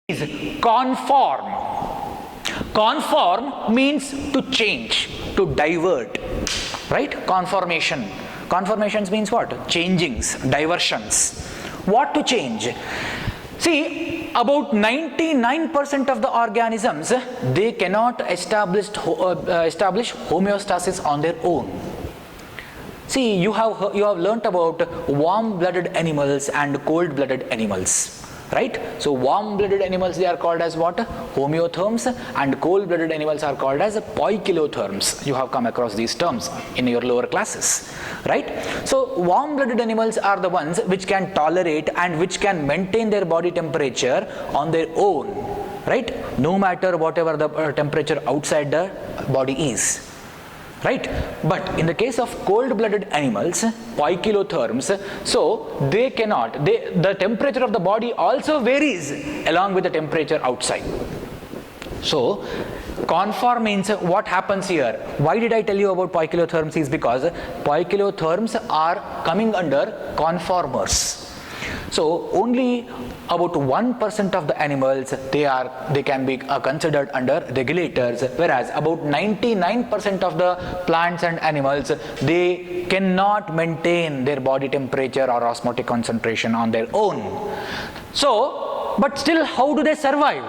is conform. Conform means to change, to divert, right? Conformation. Conformations means what? Changings, diversions. What to change? See, about 99% of the organisms, they cannot establish homeostasis on their own. See, you have learnt about warm-blooded animals and cold-blooded animals. Right? So warm-blooded animals, they are called as what? Homeotherms, and cold-blooded animals are called as poikilotherms. You have come across these terms in your lower classes, right? So warm-blooded animals are the ones which can tolerate and which can maintain their body temperature on their own, right? No matter whatever the temperature outside the body is. Right? But in the case of cold-blooded animals, poikilotherms, so they cannot, the temperature of the body also varies along with the temperature outside. So, conform means what happens here. Why did I tell you about poikilotherms is because poikilotherms are coming under conformers. So only about 1% of the animals they can be considered under regulators, whereas about 99% of the plants and animals, they cannot maintain their body temperature or osmotic concentration on their own. So, but still, how do they survive?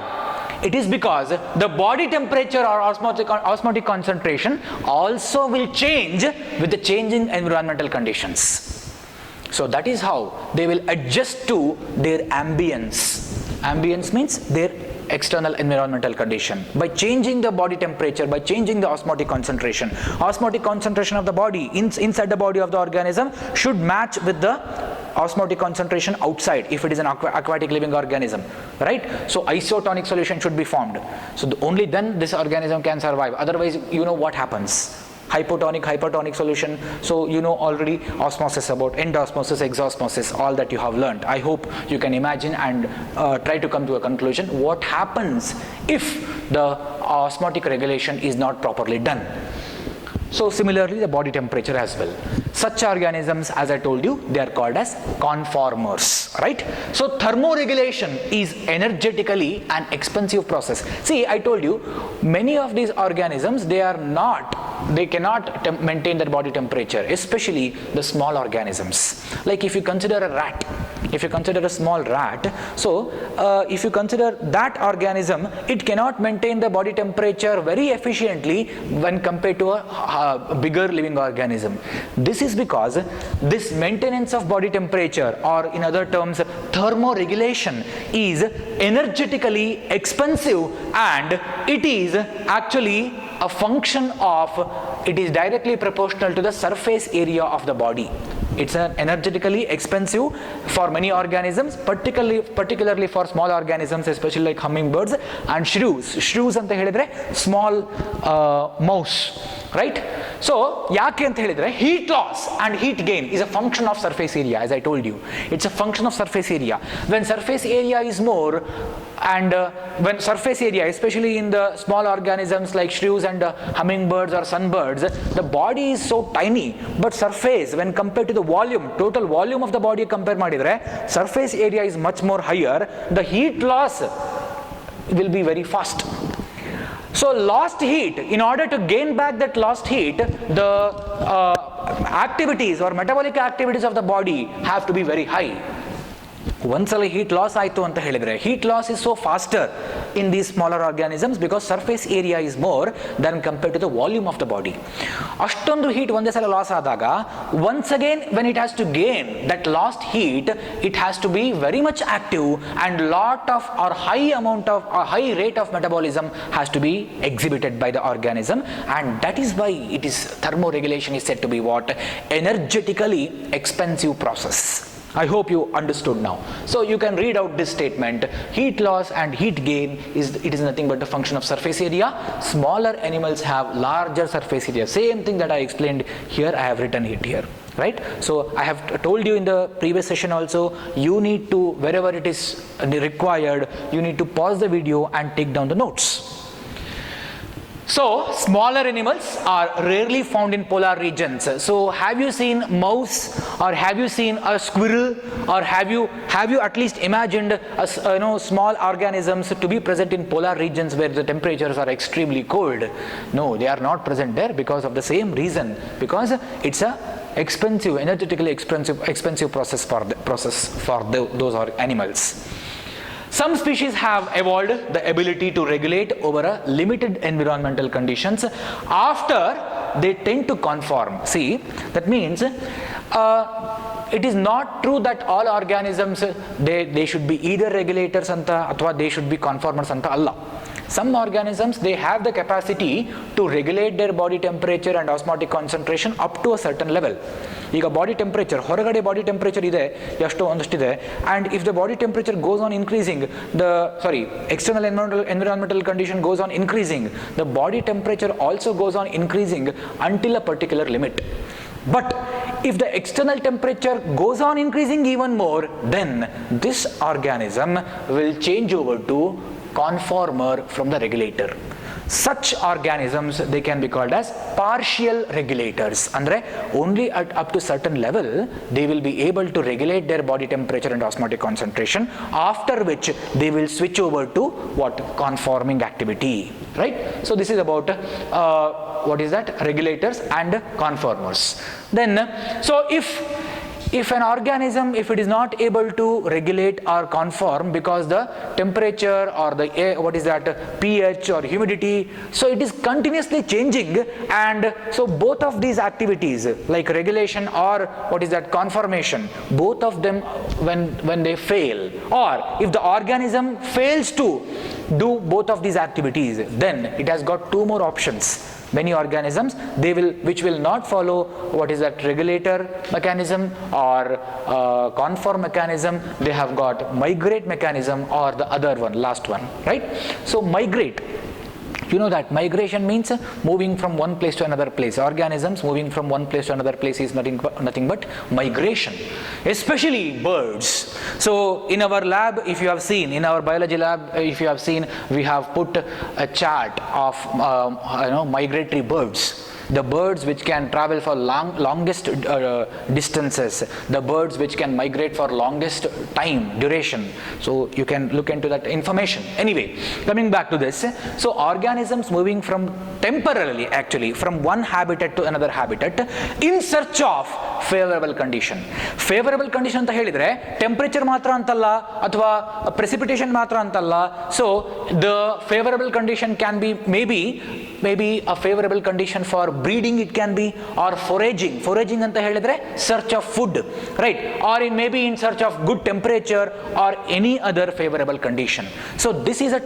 It is because the body temperature or osmotic concentration also will change with the changing environmental conditions. So that is how they will adjust to their ambience. Ambience means their external environmental condition. By changing the body temperature, by changing the osmotic concentration. Osmotic concentration of the body inside the body of the organism should match with the osmotic concentration outside if it is an aquatic living organism, right? So isotonic solution should be formed. So only then this organism can survive. Otherwise, you know what happens. Hypotonic solution. So you know already osmosis, about endosmosis, exosmosis, all that you have learned. I hope you can imagine and try to come to a conclusion what happens if the osmotic regulation is not properly done. So similarly, the body temperature as well. Such organisms, as I told you, they are called as conformers, right? So thermoregulation is energetically an expensive process. See, I told you, many of these organisms, they cannot maintain their body temperature, especially the small organisms. Like if you consider a rat, if you consider a small rat, so if you consider that organism, it cannot maintain the body temperature very efficiently when compared to a bigger living organism. This is because this maintenance of body temperature, or in other terms thermoregulation, is energetically expensive, and it is actually a function of, it is directly proportional to the surface area of the body. It's energetically expensive for many organisms, particularly for small organisms, especially like hummingbirds and shrews. Shrews anta helidre small mouse, right? So yake anta helidre heat loss and heat gain is a function of surface area, as I told you. It's a function of surface area. When surface area is more, and when surface area, especially in the small organisms like shrews and hummingbirds or sunbirds, the body is so tiny, but surface, when compared to the volume, total volume of the body compare madidre, surface area is much more higher, the heat loss will be very fast. So lost heat, in order to gain back that lost heat, the activities or metabolic activities of the body have to be very high. Once heat loss aitu anta helidre, heat loss is so faster in these smaller organisms because surface area is more than compared to the volume of the body. Ashtondu heat onde sala loss adaga, once again when it has to gain that lost heat, it has to be very much active, and lot of or high rate of metabolism has to be exhibited by the organism, and that is why it is thermoregulation is said to be what? Energetically expensive process. I hope you understood now. So you can read out this statement. Heat loss and heat gain is nothing but a function of surface area. Smaller animals have larger surface area. Same thing that I explained here, I have written it here. Right? So I have told you in the previous session also, you need to, wherever it is required, you need to pause the video and take down the notes. So, smaller animals are rarely found in polar regions. So, have you seen mouse, or have you seen a squirrel, or have you at least imagined small organisms to be present in polar regions where the temperatures are extremely cold? No, they are not present there because of the same reason, because it's a expensive, energetically expensive process for those animals. Some species have evolved the ability to regulate over a limited environmental conditions after they tend to conform. See, that means it is not true that all organisms they should be either regulators anta athwa they should be conformers anta alla. Some organisms, they have the capacity to regulate their body temperature and osmotic concentration up to a certain level. ಈಗ body temperature, ಹೊರಗಡೆ body temperature ಇದೆ ಎಷ್ಟೋ ಒಂದಷ್ಟಿದೆ, and if the body temperature goes on increasing, external environmental condition goes on increasing, the body temperature also goes on increasing until a particular limit. But if the external temperature goes on increasing even more, then this organism will change over to conformer from the regulator. Such organisms, they can be called as partial regulators. Andre only up to certain level they will be able to regulate their body temperature and osmotic concentration, after which they will switch over to what? Conforming activity, right? So this is about what is that? Regulators and conformers. Then so if an organism, if it is not able to regulate or conform because the temperature or the air, what is that, pH or humidity, so it is continuously changing, and so both of these activities like regulation or what is that, conformation, both of them when they fail, or if the organism fails to do both of these activities, then it has got two more options. Many organisms, which will not follow what is that, regulator mechanism or conform mechanism, they have got migrate mechanism or the other one, last one, right? So migrate, you know that migration means moving from one place to another place. Organisms moving from one place to another place is nothing but migration, especially birds. So in our lab, if you have seen, in our biology lab, if you have seen, we have put a chart of migratory birds. The birds which can travel for longest distances, the birds which can migrate for longest time duration. So you can look into that information. Anyway, coming back to this, so organisms moving from temporarily, actually from one habitat to another habitat in search of favorable condition. Favorable condition anta helidre temperature matra antalla athwa precipitation matra antalla. So the favorable condition can be maybe a favorable condition for breeding, it can be, or foraging anta helidre search of food, right, or maybe in search of good temperature or any other favorable condition. So this is a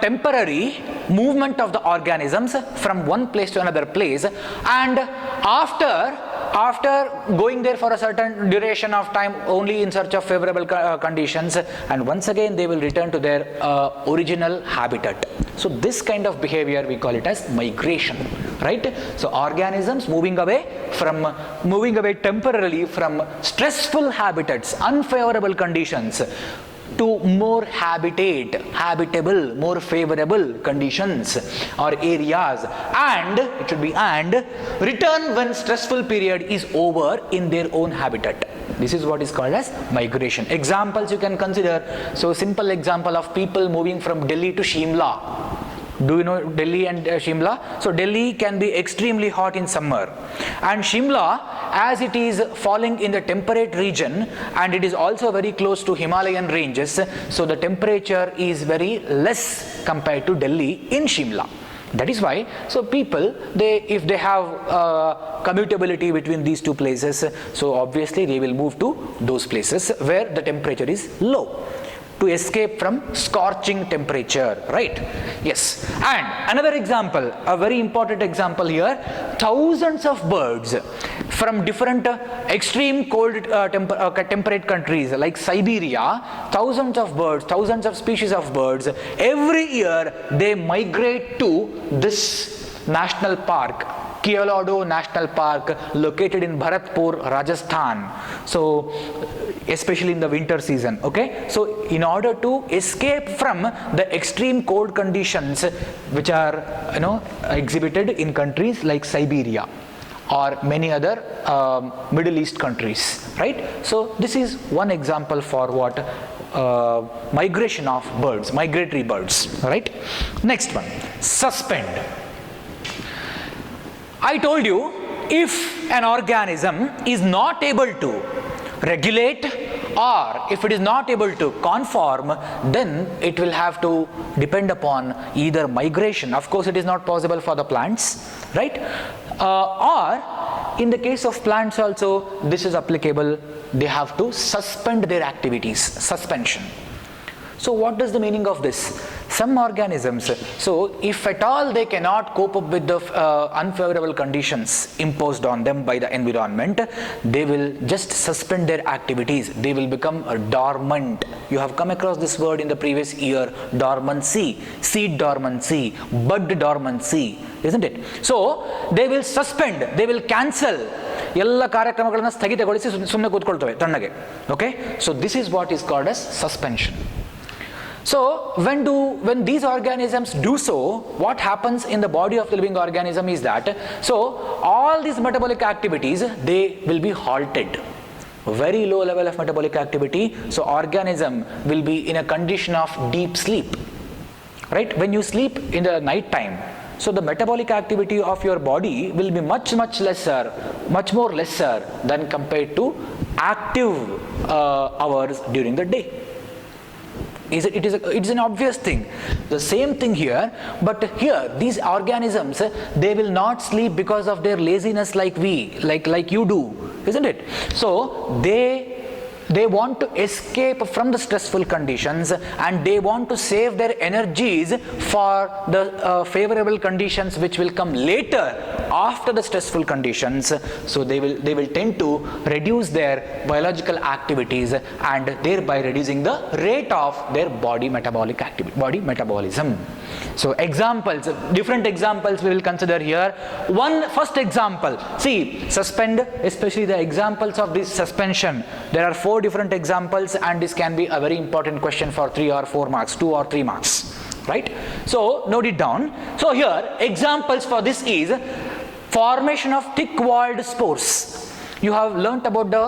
temporary movement of the organisms from one place to another place, and after going there for a certain duration of time only in search of favorable conditions, and once again they will return to their original habitat. So this kind of behavior we call it as migration, right? So organisms moving away temporarily from stressful habitats, unfavorable conditions, to more habitable, more favorable conditions or areas, and it should be return when stressful period is over in their own habitat. This is what is called as migration. Examples you can consider. So simple example of people moving from Delhi to Shimla. Do you know Delhi and Shimla? So Delhi can be extremely hot in summer, and Shimla, as it is falling in the temperate region and it is also very close to Himalayan ranges, so the temperature is very less compared to Delhi in Shimla. That is why, so people, if they have commutability between these two places, so obviously they will move to those places where the temperature is low, to escape from scorching temperature, right? Yes. And another example, a very important example here, thousands of birds from different extreme cold temperate countries like Siberia, thousands of species of birds, every year they migrate to this national park, Keoladeo National Park, located in Bharatpur, Rajasthan. So especially in the winter season. Okay, so in order to escape from the extreme cold conditions which are exhibited in countries like Siberia or many other Middle East countries, right? So this is one example for what migration of birds, migratory birds, right? Next one, suspend. I told you, if an organism is not able to regulate or if it is not able to conform, then it will have to depend upon either migration. Of course, it is not possible for the plants, right? Or in the case of plants also, this is applicable. They have to suspend their activities, suspension. So what does the meaning of this? Some organisms, so if at all they cannot cope up with the unfavorable conditions imposed on them by the environment, they will just suspend their activities. They will become dormant. You have come across this word in the previous year, dormancy, seed dormancy, bud dormancy, isn't it? So they will suspend, they will cancel ಎಲ್ಲ ಕಾರ್ಯಕ್ರಮಗಳನ್ನು ಸ್ಥಗಿತಗೊಳಿಸಿ ಸುಮ್ಮನೆ ಕೂತ್ಕೊಳ್ತವೆ ತಣ್ಣಗೆ. Okay, so this is what is called as suspension. So when these organisms do so, what happens in the body of the living organism is that, so all these metabolic activities, they will be halted. Very low level of metabolic activity, so organism will be in a condition of deep sleep, right? When you sleep in the night time, so the metabolic activity of your body will be much lesser, much more lesser than compared to active hours during the day. It is an obvious thing. The same thing here, but here these organisms, they will not sleep because of their laziness like you do, isn't it? So they want to escape from the stressful conditions and they want to save their energies for the favorable conditions which will come later after the stressful conditions. So they will tend to reduce their biological activities and thereby reducing the rate of their body metabolic activity, body metabolism. So examples, different examples we will consider here. First example, see, suspend, especially the examples of this suspension. There are 4 different examples and this can be a very important question for 3 or 4 marks, 2 or 3 marks, right? So note it down. So here examples for this is formation of thick-walled spores. You have learnt about the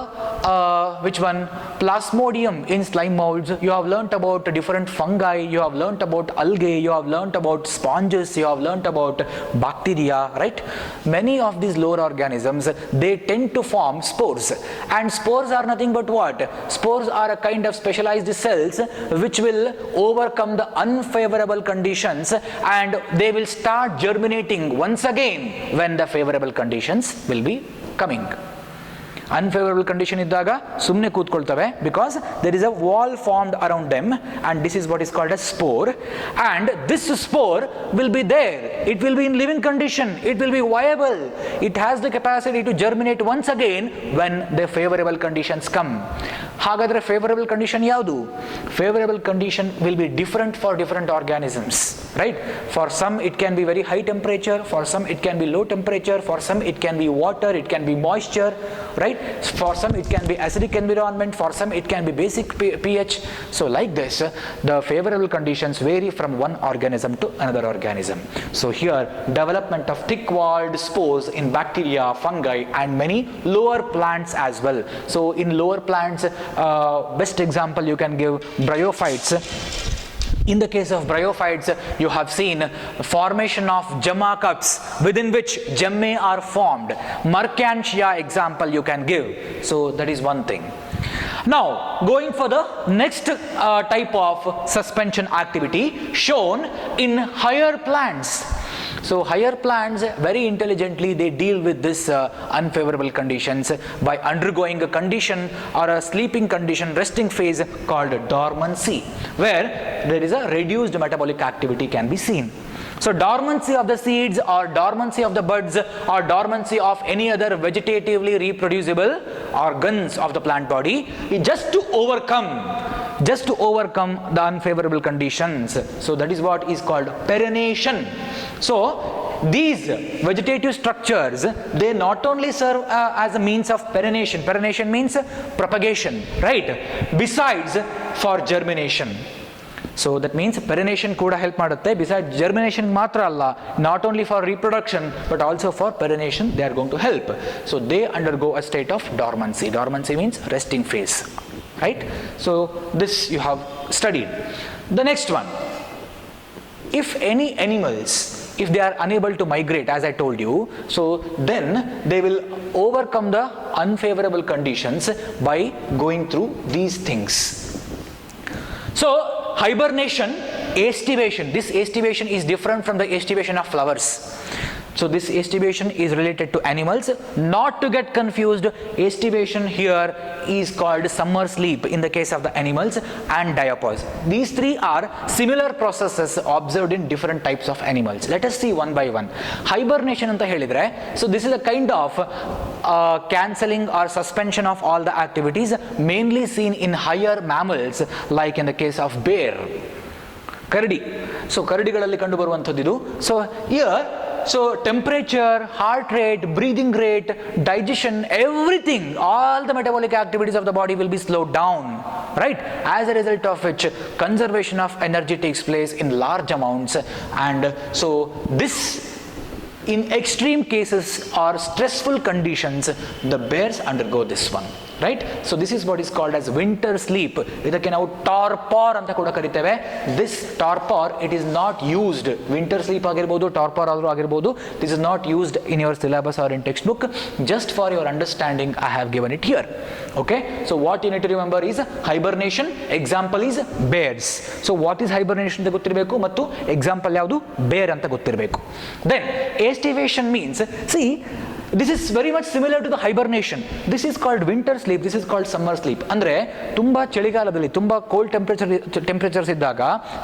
which one? Plasmodium in slime molds. You have learnt about different fungi. You have learnt about algae. You have learnt about sponges. You have learnt about bacteria, right? Many of these lower organisms, they tend to form spores. And spores are nothing but what? Spores are a kind of specialized cells which will overcome the unfavorable conditions and they will start germinating once again when the favorable conditions will be coming. Unfavorable condition iddaga sumne kootkoltave because there is a wall formed around them and this is what is called a spore, and this spore will be there, it will be in living condition, it will be viable, it has the capacity to germinate once again when the favorable conditions come. Hagadre favorable condition yaudu? Favorable condition will be different for different organisms, right? For some it can be very high temperature, for some it can be low temperature, for some it can be water, it can be moisture, right? For some it can be acidic environment, for some it can be basic pH. So like this, the favorable conditions vary from one organism to another organism. So here development of thick-walled spores in bacteria, fungi and many lower plants as well. So in lower plants, best example you can give bryophytes. In the case of bryophytes, you have seen formation of gemma cups within which gemmae are formed. Mercantia example you can give. So that is one thing. Now going for the next type of suspension activity shown in higher plants. So higher plants very intelligently they deal with this unfavorable conditions by undergoing a condition or a sleeping condition, resting phase called dormancy, where there is a reduced metabolic activity can be seen. So dormancy of the seeds or dormancy of the buds or dormancy of any other vegetatively reproducible organs of the plant body is just to overcome the unfavorable conditions. So that is what is called perennation. So these vegetative structures, they not only serve as a means of perennation. Perennation means propagation, right? Besides for germination. So that means perennation kuda help madutte. Besides germination matra alla, not only for reproduction but also for perennation they are going to help. So they undergo a state of dormancy. Dormancy means resting phase, right? So this you have studied. The next one, if any animals, if they are unable to migrate, as I told you, so then they will overcome the unfavorable conditions by going through these things. So hibernation, aestivation. This aestivation is different from the aestivation of flowers. So this aestivation is related to animals. Not to get confused, aestivation here is called summer sleep in the case of the animals and diapause. These three are similar processes observed in different types of animals. Let us see one by one. Hibernation anta helidre, so this is a kind of cancelling or suspension of all the activities mainly seen in higher mammals like in the case of bear. Kardi. So kardigalalli ಕಂಡು ಬರುವಂತದ್ದು. So here, so temperature, heart rate, breathing rate, digestion, everything, all the metabolic activities of the body will be slowed down, right? As a result of which conservation of energy takes place in large amounts, and so this, in extreme cases or stressful conditions, the bears undergo this one, right? So this is what is called as winter sleep. Idakke ನಾವು torpor ಅಂತ ಕೂಡ ಕರೀತೇವೆ. This torpor, it is not used. Winter sleep ಆಗಿರಬಹುದು, torpor ಆದರೂ ಆಗಿರಬಹುದು. This is not used in your syllabus or in textbook. Just for your understanding, I have given it here. Okay? So what you need to remember is hibernation. Example is bears. So what is hibernation ಅಂತ ಗೊತ್ತಿರಬೇಕು ಮತ್ತು example ಯಾವುದು? Bear ಅಂತ ಗೊತ್ತಿರಬೇಕು. Then aestivation means, see, this is very much similar to the hibernation. This is called winter sleep, this is called summer sleep. Andre tumba ಚಳಿಗಾಲದಲ್ಲಿ ತುಂಬಾ cold temperatures ಇದ್ದಾಗ,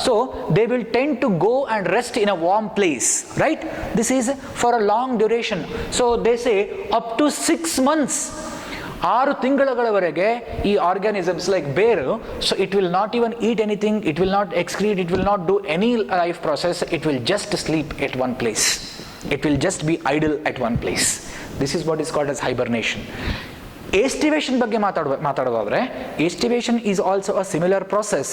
so they will tend to go and rest in a warm place, right? This is for a long duration. So they say up to 6 months. 6 ತಿಂಗಳಗಳವರೆಗೆ ಈ organisms like ಬೇರ್, so it will not even heat anything, it will not excrete, it will not do any life process, it will just sleep at one place. It will just be idle at one place. This is what is called as hibernation. Aestivation ಬಗ್ಗೆ ಮಾತಾಡೋದಾದ್ರೆ, aestivation is also a similar process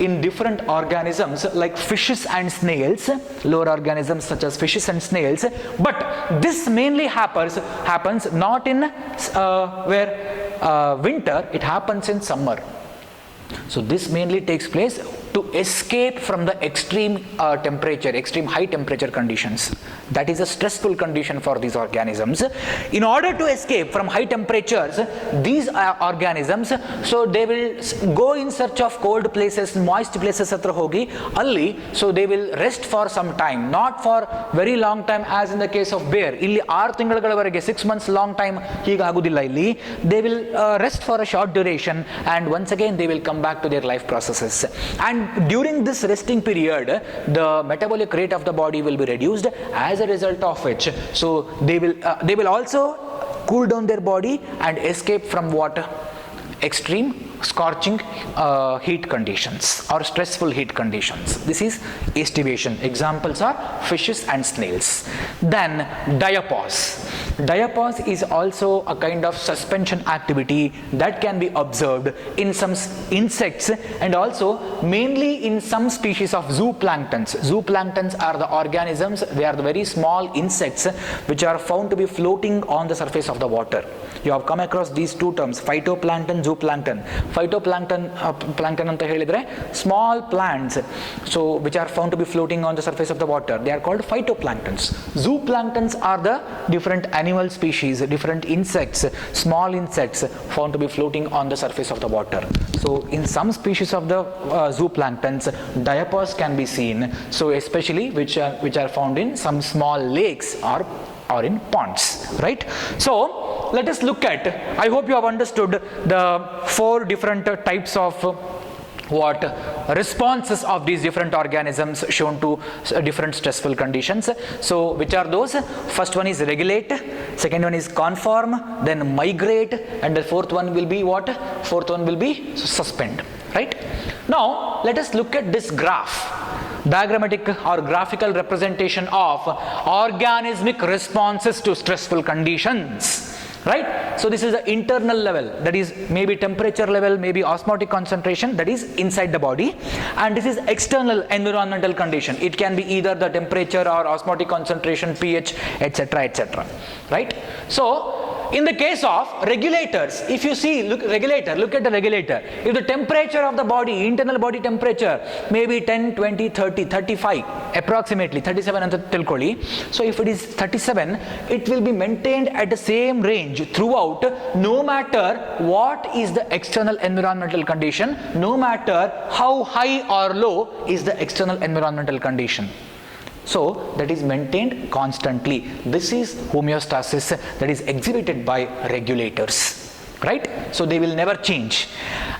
in different organisms like fishes and snails, lower organisms such as fishes and snails. But this mainly happens not in winter, it happens in summer. So this mainly takes place to escape from the extreme temperature, extreme high temperature conditions. That is a stressful condition for these organisms. In order to escape from high temperatures, these organisms, so they will go in search of cold places, moist places hatra hogi alli, so they will rest for some time, not for very long time as in the case of bear. Illi 6 ತಿಂಗಳಗಳವರೆಗೆ 6 months long time ಹೀಗೆ ಆಗುವುದಿಲ್ಲ ಇಲ್ಲಿ. They will rest for a short duration and once again they will come back to their life processes. And during this resting period, the metabolic rate of the body will be reduced, as a result of which, so they will also cool down their body and escape from what? Extreme scorching heat conditions or stressful heat conditions. This is aestivation. Examples are fishes and snails. Then diapause. Diapause is also a kind of suspension activity that can be observed in some insects and also mainly in some species of zooplanktons. Zooplanktons are the organisms, they are the very small insects which are found to be floating on the surface of the water. You have come across these two terms, phytoplankton, zooplankton. Phytoplankton plankton anta helidre small plants, so which are found to be floating on the surface of the water, they are called phytoplanktons. Zooplanktons are the different animal species, different insects, small insects found to be floating on the surface of the water. So in some species of the zooplanktons, diapause can be seen, so especially which are found in some small lakes or in ponds, right? So let us look at, I hope you have understood the 4 different types of what responses of these different organisms shown to different stressful conditions. So which are those? First one is regulate, second one is conform, then migrate, and the fourth one will be what? Fourth one will be suspend, right? Now let us look at this graph. diagrammatic or graphical representation of organismic responses to stressful conditions. Right? So this is the internal level, that is maybe temperature level, maybe osmotic concentration, that is inside the body, and this is external environmental condition. It can be either the temperature or osmotic concentration, pH, etc., etc. Right? So in the case of regulators, if you see, look at the regulator. If the temperature of the body, internal body temperature, maybe 10, 20, 30, 35, approximately 37 anta tilkoli. So if it is 37, it will be maintained at the same range throughout, no matter what is the external environmental condition, no matter how high or low is the external environmental condition. So that is maintained constantly. This is homeostasis that is exhibited by regulators, right? So they will never change.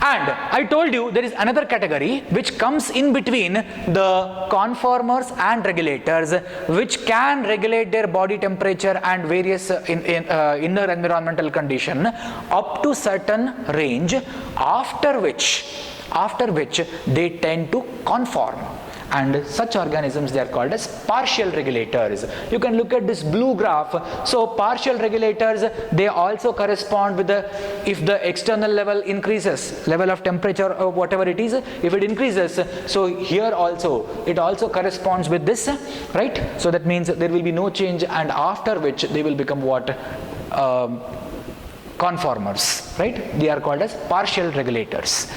And I told you there is another category which comes in between the conformers and regulators, which can regulate their body temperature and various inner environmental condition up to certain range, after which they tend to conform. And such organisms, they are called as partial regulators. You can look at this blue graph. So partial regulators, they also correspond with the, if the external level increases, level of temperature or whatever it is, if it increases, so here also, it also corresponds with this, right? So that means there will be no change, and after which they will become what? Conformers, right? They are called as partial regulators.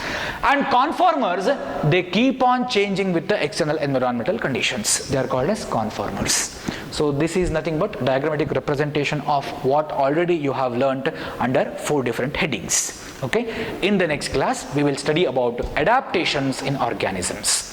And conformers, they keep on changing with the external environmental conditions. They are called as conformers. So this is nothing but diagrammatic representation of what already you have learnt under 4 different headings. Okay? In the next class, we will study about adaptations in organisms.